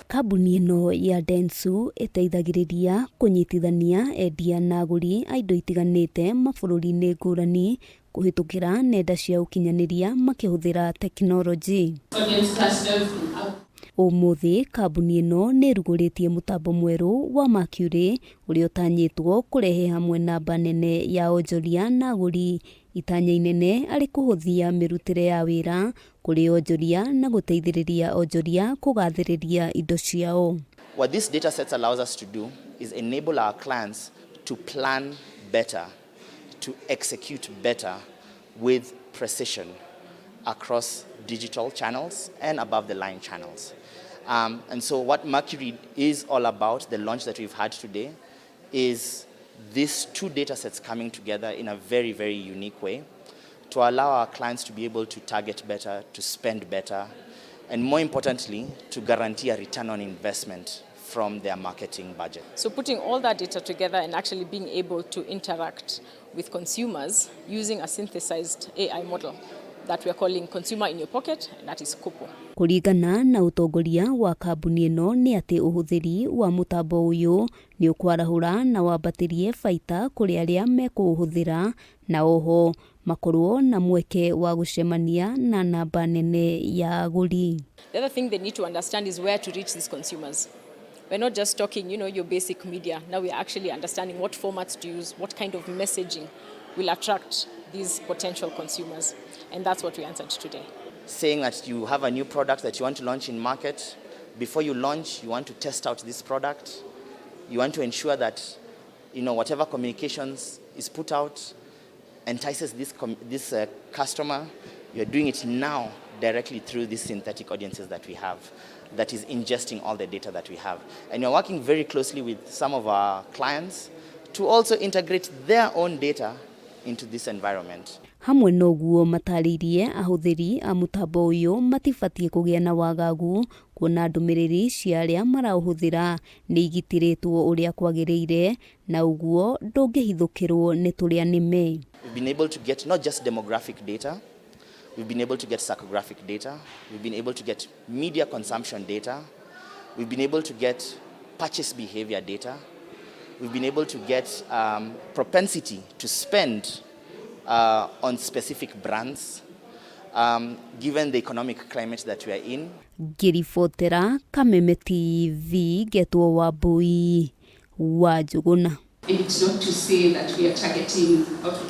Kambuni ĩno ya Dentsu ĩteithagĩrĩria kũnyitithania endia na agũri a indo itiganĩte mabũrũri-inĩ ngũrani kũhĩtũkĩra nenda cia ũkinyanĩria makĩhũthĩra tekinoronjĩ. Ũmũthĩ kambuni ĩno nĩrugũrĩtie mũtambo mwerũ wa MERKURY ũrĩa ũtanyĩtwo kũrehe hamwe namba nene ya onjoria na agũri. Itanya inene arĩ kũhũthia mĩrutĩre ya wĩra kũrĩ onjoria na gũteithĩrĩria onjoria kũgathĩrĩria indo ciao. What this data sets allows us to do is enable our clients to plan better, to execute better with precision across digital channels and above the line channels. And so what MERKURY is all about, the launch that we've had today, is these two data sets coming together in a very, very unique way to allow our clients to be able to target better, to spend better, and more importantly, to guarantee a return on investment from their marketing budget. So putting all that data together and actually being able to interact with consumers using a synthesized AI model that we are calling consumer in your pocket, and that is KUPO. Kuringana na utongoria wa kambuni ĩno nĩ atĩ ũhũthĩri wa mũtambo ũyũ nĩ ũkwarahũra na wambatĩrie baita kũrĩ arĩa mekũũhũthĩra na oho makorwo na mweke wa gũcemania na namba nene ya agũri. The other thing they need to understand is where to reach these consumers. We're not just talking, your basic media. Now we're actually understanding what formats to use, what kind of messaging will attract these potential consumers. And that's what we answered today. Saying that you have a new product that you want to launch in market. Before you launch, you want to test out this product. You want to ensure that whatever communications is put out entices this customer. You're doing it now directly through these synthetic audiences that we have, that is ingesting all the data that we have. And you're working very closely with some of our clients to also integrate their own data into this environment. Hamwe noguo matarĩirie ahũthĩri a mũtambo ũyũ matibatiĩ kũgĩa na wagagu kuona ndũmĩrĩri cia arĩa maraũhũthĩra nĩ igitĩrĩtwo ũrĩa kwagĩrĩire na ũguo ndũngĩhithũkĩrwo nĩ tũrĩa nĩme. We've been able to get not just demographic data, we've been able to get psychographic data, we've been able to get media consumption data, we've been able to get purchase behavior data, we've been able to get propensity to spend on specific brands, given the economic climate that we are in. Ngĩribotera Kameme TV Getwo Wambui wa Njũgũna. It's not to say that we are targeting out of the